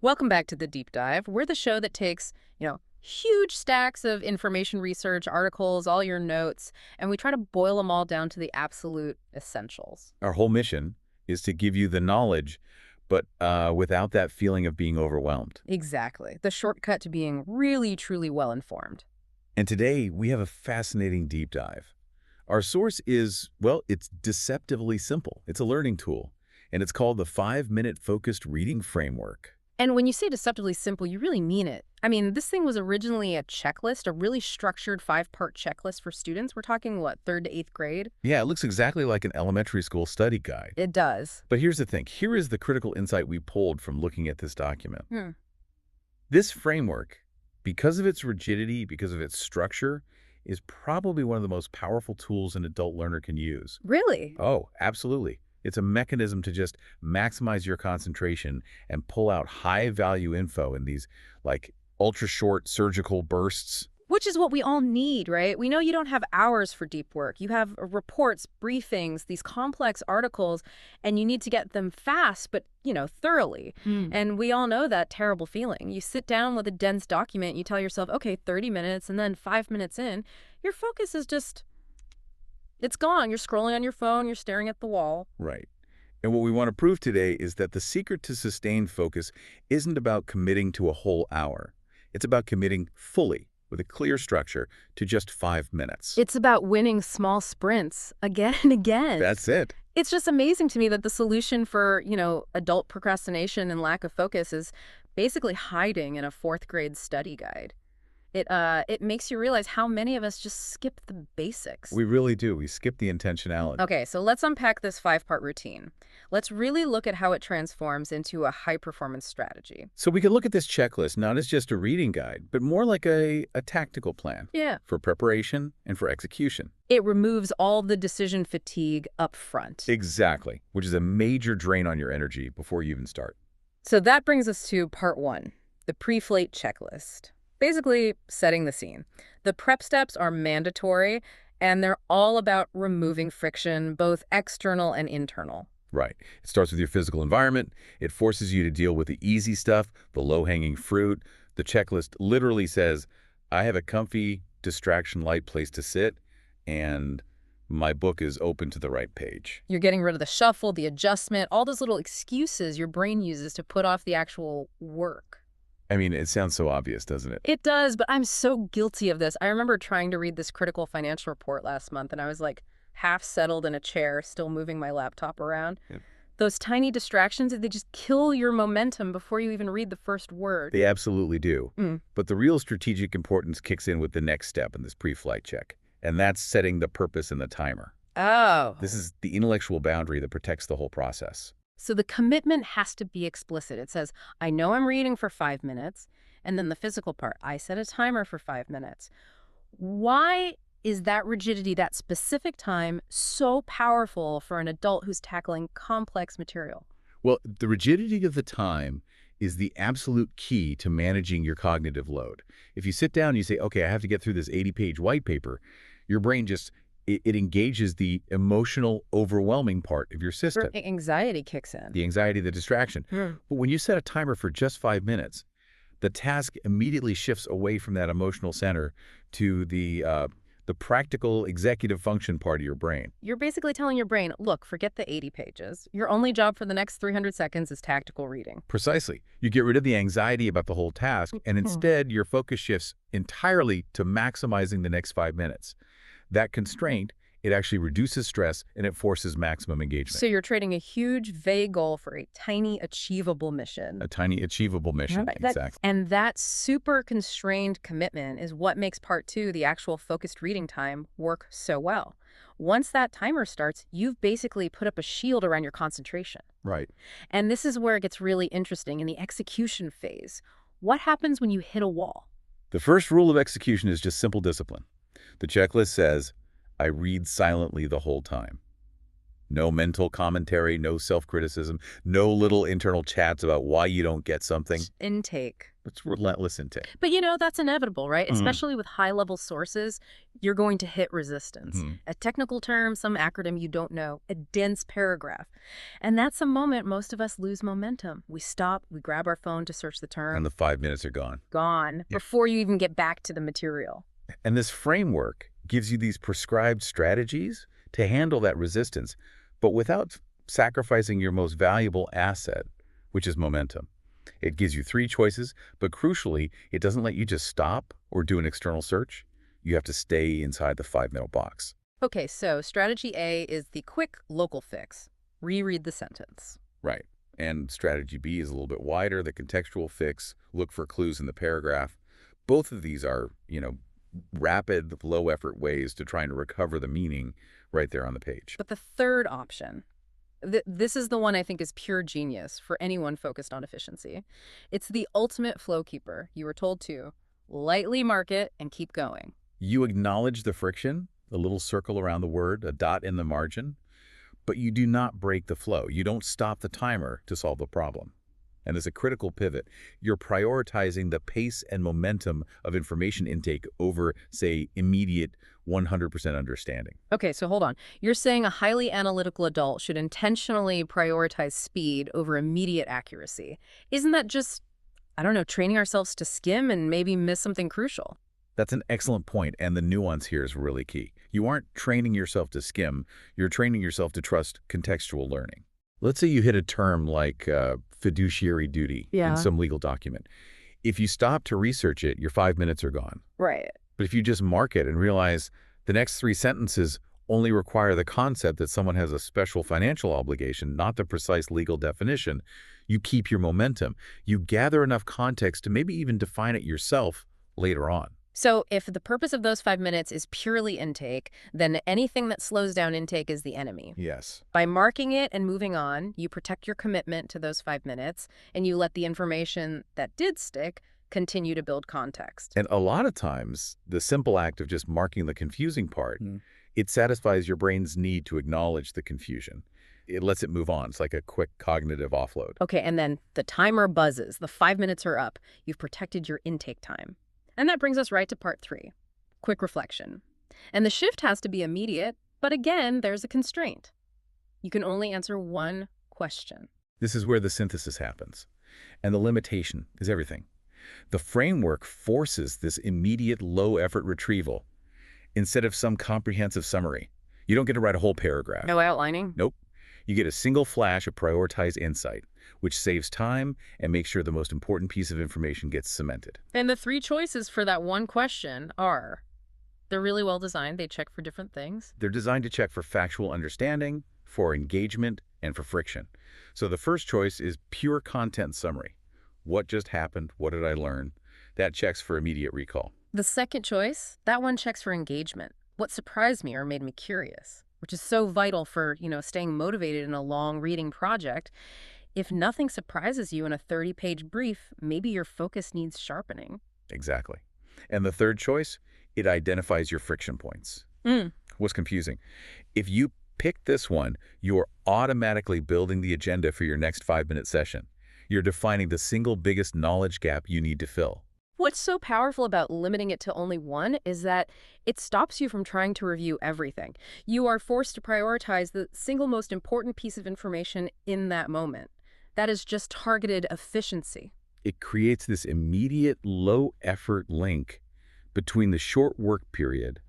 Welcome back to the Deep Dive. We're the show that takes, huge stacks of information research, articles, all your notes, and we try to boil them all down to the absolute essentials. Our whole mission is to give you the knowledge, but without that feeling of being overwhelmed. Exactly. The shortcut to being really, truly well informed. And today, we have a fascinating deep dive. Our source is, well, it's deceptively simple. It's a learning tool, and it's called the 5-Minute Focused Reading Framework. And when you say deceptively simple, you really mean it. I mean, this thing was originally a checklist, a really structured 5-part checklist for students. We're talking, what, 3rd to 8th grade? Yeah, it looks exactly like an elementary school study guide. It does. But here's the thing. Here is the critical insight we pulled from looking at this document. Hmm. This framework, because of its rigidity, because of its structure, is probably one of the most powerful tools an adult learner can use. Really? Oh, absolutely. It's a mechanism to just maximize your concentration and pull out high-value info in these, like, ultra-short surgical bursts. Which is what we all need, right? We know you don't have hours for deep work. You have reports, briefings, these complex articles, and you need to get them fast, but, thoroughly. And we all know that terrible feeling. You sit down with a dense document, you tell yourself, okay, 30 minutes, and then 5 minutes in, your focus is just, it's gone. You're scrolling on your phone, you're staring at the wall. Right. And what we want to prove today is that the secret to sustained focus isn't about committing to a whole hour. It's about committing fully, with a clear structure, to just 5 minutes. It's about winning small sprints again and again. That's it. It's just amazing to me that the solution for, adult procrastination and lack of focus is basically hiding in a 4th grade study guide. It makes you realize how many of us just skip the basics. We really do. We skip the intentionality. Okay, so let's unpack this 5-part routine. Let's really look at how it transforms into a high-performance strategy. So we can look at this checklist not as just a reading guide, but more like a tactical plan. Yeah. For preparation and for execution. It removes all the decision fatigue up front. Exactly, which is a major drain on your energy before you even start. So that brings us to part 1, the pre-flight checklist. Basically, setting the scene. The prep steps are mandatory, and they're all about removing friction, both external and internal. Right. It starts with your physical environment. It forces you to deal with the easy stuff, the low-hanging fruit. The checklist literally says, I have a comfy, distraction-light place to sit, and my book is open to the right page. You're getting rid of the shuffle, the adjustment, all those little excuses your brain uses to put off the actual work. I mean, it sounds so obvious, doesn't it? It does, but I'm so guilty of this. I remember trying to read this critical financial report last month, and I was like half settled in a chair, still moving my laptop around. Yep. Those tiny distractions, they just kill your momentum before you even read the first word. They absolutely do. Mm. But the real strategic importance kicks in with the next step in this pre-flight check, and that's setting the purpose and the timer. Oh. This is the intellectual boundary that protects the whole process. So the commitment has to be explicit. It says, I know I'm reading for 5 minutes, and then the physical part, I set a timer for 5 minutes. Why is that rigidity, that specific time, so powerful for an adult who's tackling complex material? Well, the rigidity of the time is the absolute key to managing your cognitive load. If you sit down and you say, okay, I have to get through this 80-page white paper, your brain just it engages the emotional, overwhelming part of your system. Anxiety kicks in. The anxiety, the distraction. But when you set a timer for just 5 minutes, the task immediately shifts away from that emotional center to the practical executive function part of your brain. You're basically telling your brain, look, forget the 80 pages. Your only job for the next 300 seconds is tactical reading. Precisely. You get rid of the anxiety about the whole task, and instead your focus shifts entirely to maximizing the next 5 minutes. That constraint, it actually reduces stress and it forces maximum engagement. So you're trading a huge, vague goal for a tiny, achievable mission. A tiny, achievable mission, exactly. And that super constrained commitment is what makes part 2, the actual focused reading time, work so well. Once that timer starts, you've basically put up a shield around your concentration. Right. And this is where it gets really interesting in the execution phase. What happens when you hit a wall? The first rule of execution is just simple discipline. The checklist says, I read silently the whole time. No mental commentary, no self-criticism, no little internal chats about why you don't get something. Intake. It's relentless intake. But that's inevitable, right? Mm. Especially with high-level sources, you're going to hit resistance. Mhm. A technical term, some acronym you don't know, a dense paragraph. And that's a moment most of us lose momentum. We stop, we grab our phone to search the term. And the 5 minutes are gone. Gone. Yeah. Before you even get back to the material. And this framework gives you these prescribed strategies to handle that resistance, but without sacrificing your most valuable asset, which is momentum. It gives you 3 choices, but crucially, it doesn't let you just stop or do an external search. You have to stay inside the 5-minute box. Okay, so strategy A is the quick local fix. Reread the sentence. Right. And strategy B is a little bit wider, the contextual fix, look for clues in the paragraph. Both of these are, rapid, low-effort ways to try and recover the meaning right there on the page. But the third option, this is the one I think is pure genius for anyone focused on efficiency. It's the ultimate flow keeper. You were told to lightly mark it and keep going. You acknowledge the friction, a little circle around the word, a dot in the margin, but you do not break the flow. You don't stop the timer to solve the problem. And there's a critical pivot. You're prioritizing the pace and momentum of information intake over, say, immediate 100% understanding. Okay, so hold on. You're saying a highly analytical adult should intentionally prioritize speed over immediate accuracy. Isn't that just, I don't know, training ourselves to skim and maybe miss something crucial? That's an excellent point, and the nuance here is really key. You aren't training yourself to skim. You're training yourself to trust contextual learning. Let's say you hit a term like fiduciary duty in some legal document. If you stop to research it, your 5 minutes are gone. Right. But if you just mark it and realize the next 3 sentences only require the concept that someone has a special financial obligation, not the precise legal definition, you keep your momentum. You gather enough context to maybe even define it yourself later on. So if the purpose of those 5 minutes is purely intake, then anything that slows down intake is the enemy. Yes. By marking it and moving on, you protect your commitment to those 5 minutes, and you let the information that did stick continue to build context. And a lot of times, the simple act of just marking the confusing part, it satisfies your brain's need to acknowledge the confusion. It lets it move on. It's like a quick cognitive offload. Okay, and then the timer buzzes. The 5 minutes are up. You've protected your intake time. And that brings us right to part 3, quick reflection. And the shift has to be immediate, but again, there's a constraint. You can only answer one question. This is where the synthesis happens. And the limitation is everything. The framework forces this immediate low-effort retrieval instead of some comprehensive summary. You don't get to write a whole paragraph. No outlining? Nope. You get a single flash of prioritized insight, which saves time and makes sure the most important piece of information gets cemented. And the 3 choices for that one question are, they're really well designed. They check for different things. They're designed to check for factual understanding, for engagement, and for friction. So the first choice is pure content summary. What just happened? What did I learn? That checks for immediate recall. The second choice, that one checks for engagement. What surprised me or made me curious, which is so vital for, staying motivated in a long reading project. If nothing surprises you in a 30-page brief, maybe your focus needs sharpening. Exactly. And the third choice, it identifies your friction points. What's confusing? If you pick this one, you're automatically building the agenda for your next 5-minute session. You're defining the single biggest knowledge gap you need to fill. What's so powerful about limiting it to only one is that it stops you from trying to review everything. You are forced to prioritize the single most important piece of information in that moment. That is just targeted efficiency. It creates this immediate low-effort link between the short work period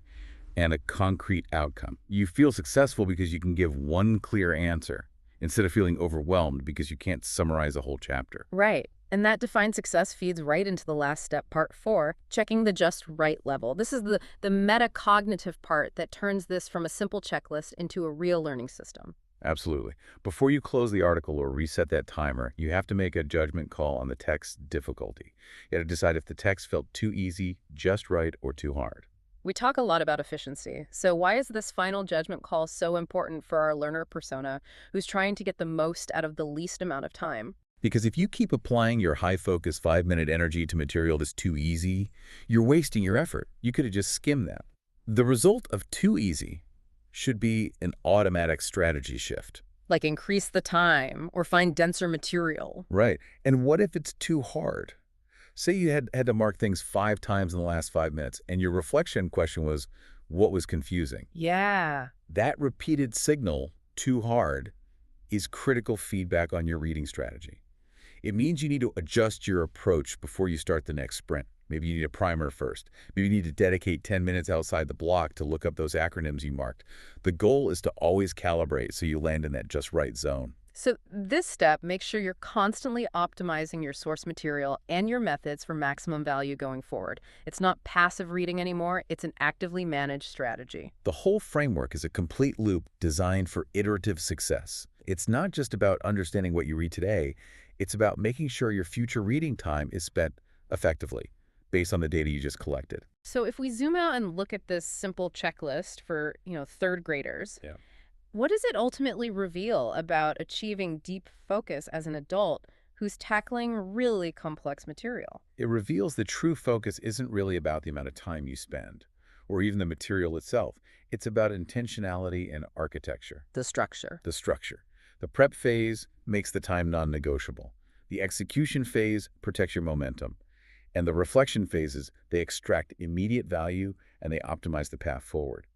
and a concrete outcome. You feel successful because you can give one clear answer instead of feeling overwhelmed because you can't summarize a whole chapter. Right. And that defined success feeds right into the last step, part 4, checking the just right level. This is the metacognitive part that turns this from a simple checklist into a real learning system. Absolutely. Before you close the article or reset that timer, you have to make a judgment call on the text's difficulty. You have to decide if the text felt too easy, just right, or too hard. We talk a lot about efficiency. So why is this final judgment call so important for our learner persona who's trying to get the most out of the least amount of time? Because if you keep applying your high-focus 5-minute energy to material that's too easy, you're wasting your effort. You could have just skimmed that. The result of too easy should be an automatic strategy shift. Like increase the time or find denser material. Right. And what if it's too hard? Say you had to mark things 5 times in the last 5 minutes, and your reflection question was, what was confusing? Yeah. That repeated signal, too hard, is critical feedback on your reading strategy. It means you need to adjust your approach before you start the next sprint. Maybe you need a primer first. Maybe you need to dedicate 10 minutes outside the block to look up those acronyms you marked. The goal is to always calibrate so you land in that just right zone. So this step makes sure you're constantly optimizing your source material and your methods for maximum value going forward. It's not passive reading anymore. It's an actively managed strategy. The whole framework is a complete loop designed for iterative success. It's not just about understanding what you read today. It's about making sure your future reading time is spent effectively, based on the data you just collected. So if we zoom out and look at this simple checklist for, third graders, what does it ultimately reveal about achieving deep focus as an adult who's tackling really complex material? It reveals that true focus isn't really about the amount of time you spend, or even the material itself. It's about intentionality and architecture. The structure. The structure. The prep phase makes the time non-negotiable. The execution phase protects your momentum. And the reflection phases, they extract immediate value and they optimize the path forward.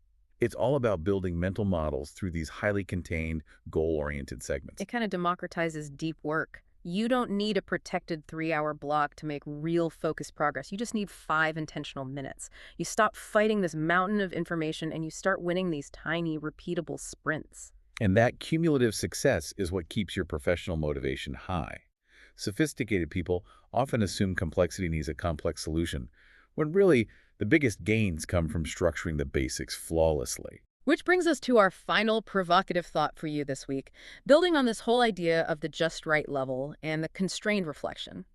It's all about building mental models through these highly contained, goal-oriented segments. It kind of democratizes deep work. You don't need a protected 3-hour block to make real focused progress. You just need 5 intentional minutes. You stop fighting this mountain of information and you start winning these tiny, repeatable sprints. And that cumulative success is what keeps your professional motivation high. Sophisticated people often assume complexity needs a complex solution, when really the biggest gains come from structuring the basics flawlessly. Which brings us to our final provocative thought for you this week, building on this whole idea of the just right level and the constrained reflection.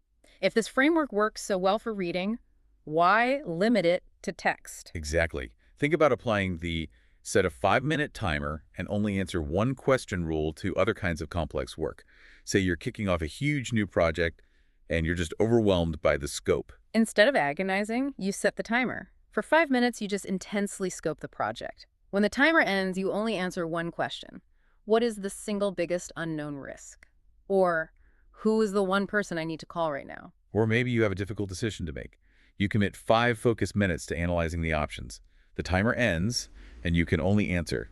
If this framework works so well for reading, why limit it to text? Exactly. Think about applying the set a 5-minute timer and only answer one question rule to other kinds of complex work. Say you're kicking off a huge new project and you're just overwhelmed by the scope. Instead of agonizing, you set the timer. For 5 minutes, you just intensely scope the project. When the timer ends, you only answer one question. What is the single biggest unknown risk? Or, who is the one person I need to call right now? Or maybe you have a difficult decision to make. You commit 5 focused minutes to analyzing the options. The timer ends, and you can only answer,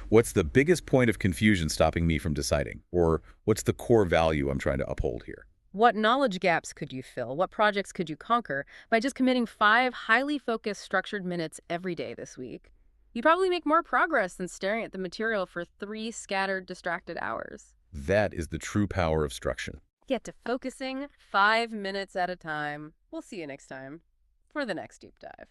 what's the biggest point of confusion stopping me from deciding? Or what's the core value I'm trying to uphold here? What knowledge gaps could you fill? What projects could you conquer by just committing 5 highly focused, structured minutes every day this week? You'd probably make more progress than staring at the material for 3 scattered, distracted hours. That is the true power of structure. Get to focusing 5 minutes at a time. We'll see you next time for the next deep dive.